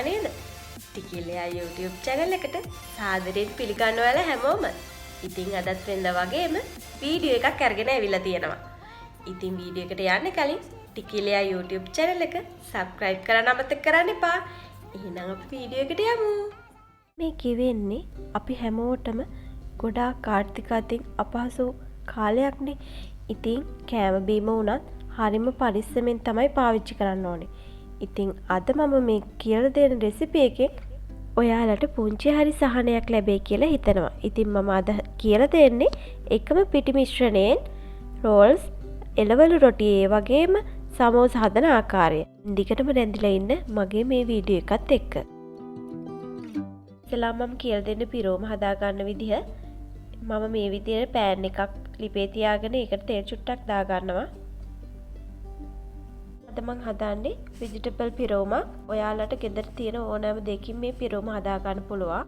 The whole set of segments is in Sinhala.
නේද? ටිකිලයා YouTube channel එකට සාදරයෙන් පිළිගන්න ඔයාලා හැමෝම. ඉතින් අදත් වෙනදා වගේම වීඩියෝ එකක් අරගෙන ඇවිල්ලා තියෙනවා. ඉතින් වීඩියෝ එකට යන්න කලින් ටිකිලයා YouTube channel එක subscribe කරන්න අමතක කරන්න එපා. එහෙනම් අපි වීඩියෝ එකට යමු. මේ කියෙන්නේ අපි හැමෝටම ගොඩාක් ආර්ථික අතින් අපහසු කාලයක්නේ. ඉතින් කෑම බීම වුණත් හරිම පරිස්සමෙන් තමයි පාවිච්චි කරන්න ඕනේ. ඉතින් අද මම මේ කියලා දෙන රෙසිපි එකෙන් ඔයාලට පුංචි හරි සහනයක් ලැබෙයි කියලා හිතනවා. ඉතින් මම අද කියලා දෙන්නේ එකම පිටි මිශ්‍රණයෙන් රෝල්ස්, එලවලු රොටි ඒ වගේම samosa හදන ආකාරය. දිගටම රැඳිලා ඉන්න මගේ මේ වීඩියෝ එකත් එක්ක. ඉතින් මම කියලා දෙන්න පිරෝම හදා ගන්න විදිහ මම මේ විදිහට පෑන් එකක් ලිපේ තියාගෙන ඒකට තෙල් චුට්ටක් දා ගන්නවා. අද මම හදන්නේ vegetable පිරෝමක්. ඔයාලට ගෙදර තියෙන ඕනෑම දෙයකින් මේ පිරෝම හදා ගන්න පුළුවන්.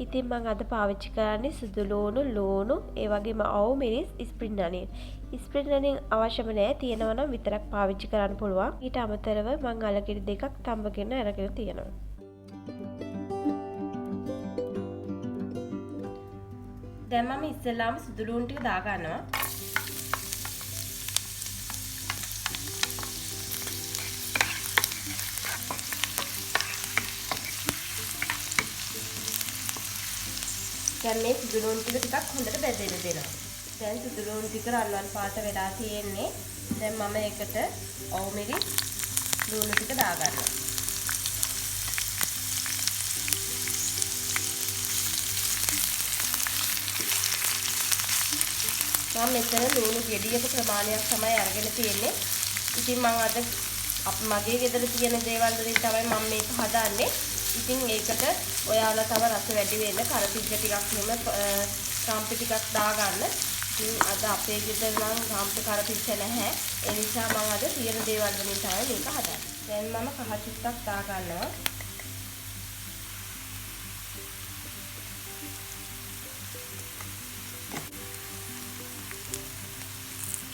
ඉතින් මම අද පාවිච්චි කරන්නේ සුදු ලුණු, ඒ වගේම අවු මිරිස්, ස්ප්‍රින් අනියන්. ස්ප්‍රින් අනියන් අවශ්‍යම නැහැ. තියෙනවා නම් විතරක් පාවිච්චි කරන්න පුළුවන්. ඊට අමතරව මම අලකිරි දෙකක් තඹගෙන අරගෙන තියෙනවා. දැන් මම ඉස්සෙල්ලාම සුදු ලුණු ටික දා ගන්නවා. දැන් මේ සුදු ලුණු ටික ටිකක් හොඳට බෙදෙන්න දෙනවා. දැන් සුදු ලුණු ටික රන්වන් පාට වෙලා තියෙන්නේ. දැන් මම ඒකට අවු මිරිස් ලුණු ටික දා ගන්නවා. මම මෙතන ලුණු ගෙඩියක ප්‍රමාණයක් තමයි අරගෙන තියෙන්නේ. ඉතින් මම අද මගේ ගෙදර තියෙන දේවල් වලින් තමයි මම මේක හදන්නේ. ඉතින් ඒකට ඔයාලා තව රස වැඩි වෙන්න කරපිංච ටිකක් එහෙම රම්පි ටිකක් දාගන්න. ඉතින් අද අපේ ගෙදර නම් රම්පි කරපිංච නැහැ. ඒ නිසා මම අද තියෙන දේවල් වලින් තමයි මේක හදන්නේ. දැන් මම කහ චුට්ටක් දාගන්නවා.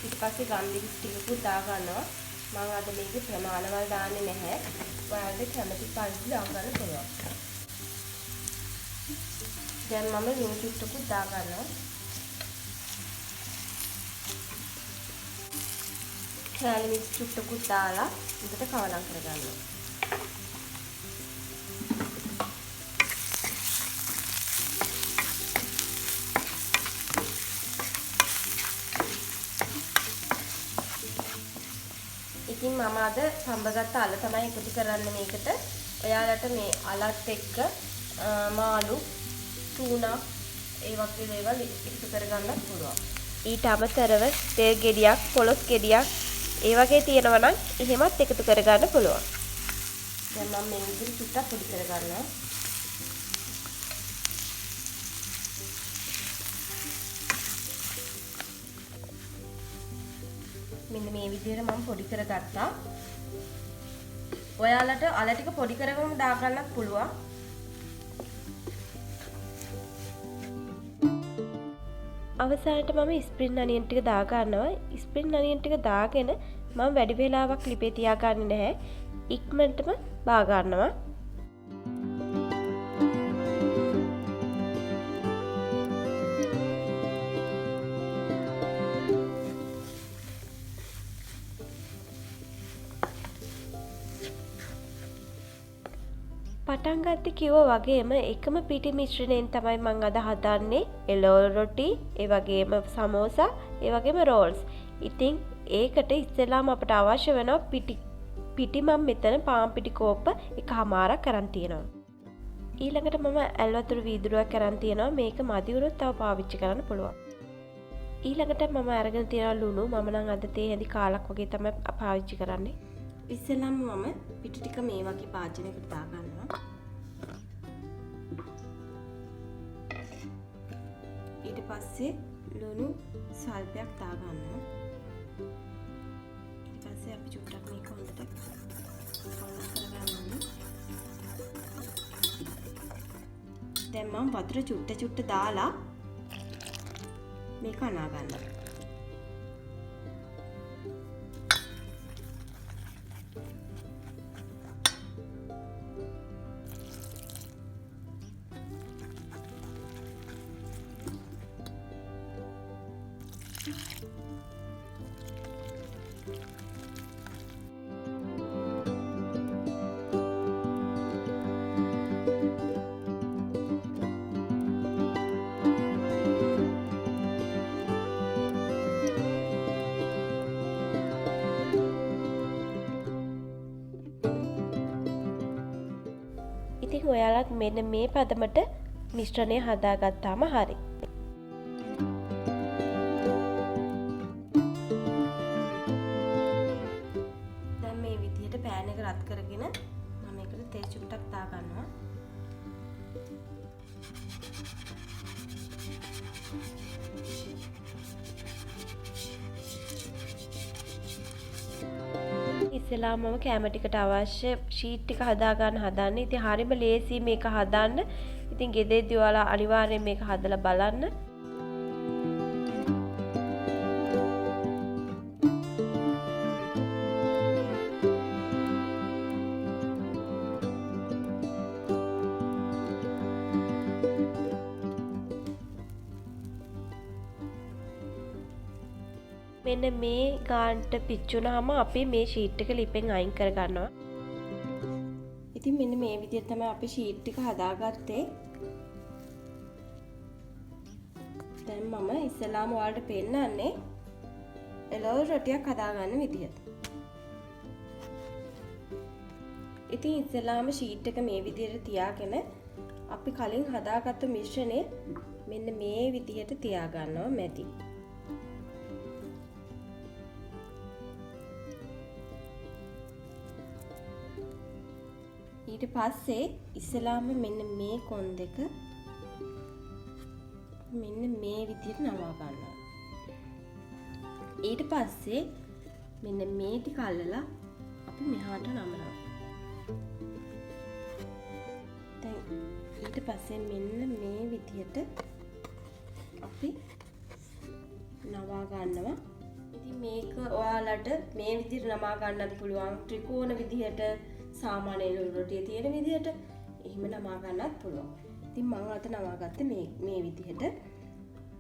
ඊට පස්සේ ගම්මිරිස් ටිකකුත් දාගන්නවා. මම අද මේකේ ප්‍රමාණවල් දාන්නේ නැහැ. ඔයාලට කැමති පරිදි දාගන්න පුළුවන්. දැන් මම ලුණු චුට්ටකුත් දාගන්නවා. කෑලි මික්ස් චුට්ටකුත් දාලා උඩට කවලම් කරගන්නවා. ඉතින් මම අද සම්බගත්ත අල තමයි එකතු කරන්නේ මේකට. ඔයාලට මේ අලත් එක්ක මාළු, තූනා ඒ වගේ දේවල් එකතු කරගන්නත් පුළුවන්. ඊට අමතරව තෙල් ගෙඩියක්, පොලොස් ගෙඩියක් ඒ වගේ තියෙනවා නම් එහෙමත් එකතු කරගන්න පුළුවන්. දැන් මම මේ විදිහට චුට්ටක් පොඩි කරගන්නවා. මෙන්න මේ විදිහට මම පොඩි කරගත්තා. ඔයාලට අල ටික පොඩි කරගෙන දාගන්නත් පුළුවන්. අවසානට මම ස්ප්‍රින් අනියන් ටික දා ගන්නවා. ස්ප්‍රින් අනියන් ටික දාගෙන මම වැඩි වෙලාවක් ලිපේ තියාගන්නේ නැහැ. ඉක්මනටම බා ගන්නවා. පටන් ගත්තේ කිව්වා වගේම එකම පිටි මිශ්‍රණයෙන් තමයි මම අද හදන්නේ එලවල රොටි, ඒ වගේම samosa, ඒ වගේම rolls. ඉතින් ඒකට ඉස්සෙල්ලාම අපට අවශ්‍ය වෙනවා පිටි මම මෙතන පාන් පිටි කෝප්ප එකමාරක් අරන් තියෙනවා. ඊළඟට මම ඇල් වතුර වීදුරුවක් අරන් තියෙනවා. මේක මදි වුණොත් තව පාවිච්චි කරන්න පුළුවන්. ඊළඟට මම අරගෙන තියෙනවා ලුණු. මම නම් අද තේ හැඳි කාලක් වගේ තමයි පාවිච්චි කරන්නේ. ඉස්සෙල්ලාම මම පිටි ටික මේ වගේ පාත්‍රයකට දා ගන්නවා. ඊට පස්සේ ලුණු සල්පයක් දා ගන්නවා. ඊට පස්සේ අපි චුට්ටක් මේක හොඳට කලවම් කරගන්නවා. දැන් මම වතුර චුට්ට දාලා මේක අනා ගන්නවා. ඉතින් ඔයාලත් මෙන්න මේ පදමට මිශ්‍රණය හදාගත්තාම හරි. දැන් මේ විදිහට පෑන් එක රත් කරගෙන මම ඒකට තෙල් චුට්ටක් දා ගන්නවා. ඉස්සෙල්ලා මම කැම ටිකට අවශ්‍ය ෂීට් ටික හදා ගන්න හදන්නේ. ඉතින් හරියම ලේසි මේක හදන්න. ඉතින් ගෙදෙද්දි ඔයාලා අනිවාර්යෙන් මේක හදලා බලන්න. මෙන්න මේ ගානට පිච්චුනහම අපි මේ ෂීට් එක ලිපෙන් අයින් කර ගන්නවා. ඉතින් මෙන්න මේ විදිහට තමයි අපි ෂීට් එක හදාගත්තේ. දැන් මම ඉස්සෙල්ලාම ඔයාලට පෙන්නන්නේ එලවල රොටියක් හදාගන්න විදිය. ඉතින් ඉස්සෙල්ලාම ෂීට් එක මේ විදිහට තියාගෙන අපි කලින් හදාගත්ත මිශ්‍රණය මෙන්න මේ විදිහට තියා ගන්නවා මැදි. ඊට පස්සේ ඉස්සලාම මෙන්න මේ කොන් දෙක මෙන්න මේ විදිහට නවා ගන්නවා. ඊට පස්සේ මෙන්න මේ ටික අල්ලලා අපි මෙහාට නමනවා. දැන් ඊට පස්සේ මෙන්න මේ විදිහට අපි නවා ගන්නවා. ඉතින් මේක ඔයාලට මේ විදිහට නමා ගන්නත් පුළුවන්. ත්‍රිකෝණ විදිහට සාමාන්‍ය එළවලු රොටිය තියෙන විදිහට එහෙම නමා ගන්නත් පුළුවන්. ඉතින් මම අත නමා ගත්තේ මේ විදිහට.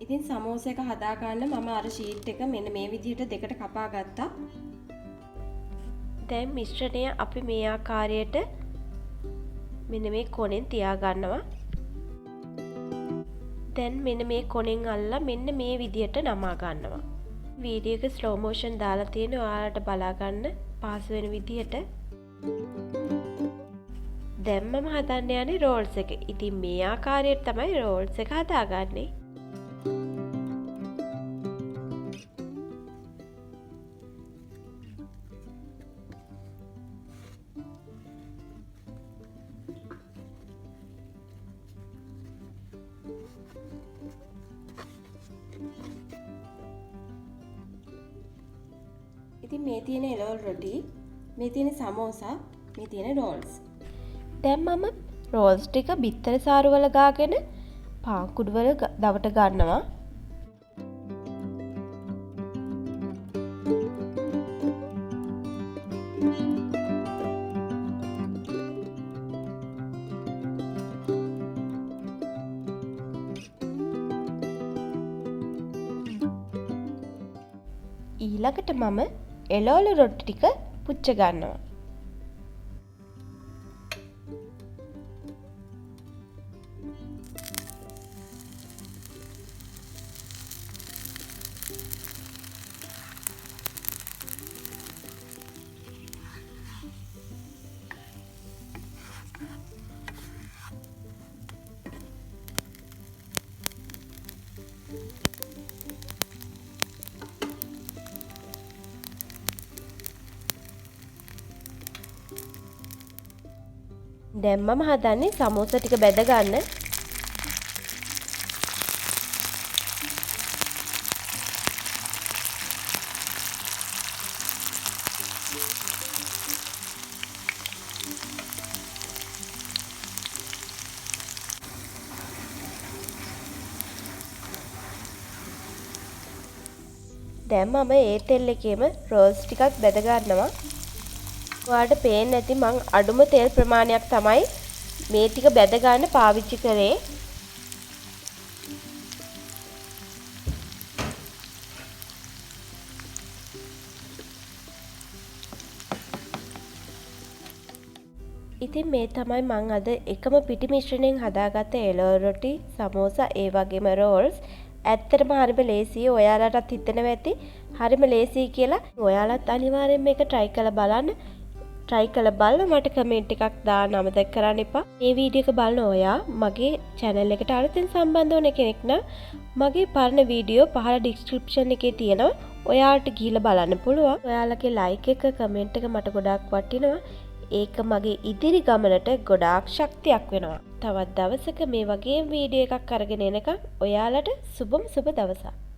ඉතින් සමෝස එක හදා ගන්න මම අර ෂීට් එක මෙන්න මේ විදිහට දෙකට කපා ගත්තා. දැන් මිශ්‍රණය අපි මේ ආකාරයට මෙන්න මේ කොනෙන් තියා ගන්නවා. දැන් මෙන්න මේ කොනෙන් අල්ලලා මෙන්න මේ විදිහට නමා ගන්නවා. වීඩියෝ එක ස්ලෝ මෝෂන් දාලා තියෙන ඔයාලට බලා ගන්න පහසු වෙන විදිහට. දැන් මම හදන්න යන්නේ රෝල්ස් එක. ඉතින් මේ ආකාරයට තමයි රෝල්ස් එක හදාගන්නේ. ඉතින් මේ තියෙන එලවලු රොටි, මේ තියෙන සමෝසා, මේ තියෙන රෝල්ස්. දැන් මම රෝල්ස් ටික බිත්තර සාරුවල ගාගෙන පාකුඩු වල දවට ගන්නවා. ඊළඟට මම එලවලු රොටි ටික පුච්ච ගන්නවා. දැන් මම හදන්නේ සමෝසා ටික බෙද ගන්න. දැන් මම ඒ තෙල් එකේම රෝල්ස් ටිකක් බෙද ගන්නවා. ඔයාලට පේන්නේ නැති මං අඩුම තෙල් ප්‍රමාණයක් තමයි මේ ටික බෙද ගන්න පාවිච්චි කරේ. ඉතින් මේ තමයි මං අද එකම පිටි මිශ්‍රණයෙන් හදාගත්ත එලවලු රොටි, සමෝසා, ඒ වගේම රෝල්ස්. ඇත්තටම හරිම ලේසියි. ඔයාලටත් හිතෙනවා ඇති හරිම ලේසියි කියලා. ඔයාලත් අනිවාර්යෙන් මේක try කරලා බලන්න. try කරලා බලලා මට comment එකක් දාන්න අමතක කරන්න එපා. මේ වීඩියෝ එක බලන ඔයා මගේ channel එකට අලුතෙන් සම්බන්ධ වෙන කෙනෙක් නම් මගේ පරණ වීඩියෝ පහළ description එකේ තියෙනවා. ඔයාලට ගිහිල්ලා බලන්න පුළුවන්. ඔයාලගේ like එක comment එක මට ගොඩාක් වටිනවා. ඒක මගේ ඉදිරි ගමනට ගොඩාක් ශක්තියක් වෙනවා. තවත් දවසක මේ වගේ වීඩියෝ එකක් අරගෙන එනකම් ඔයාලට සුබම සුබ දවසක්.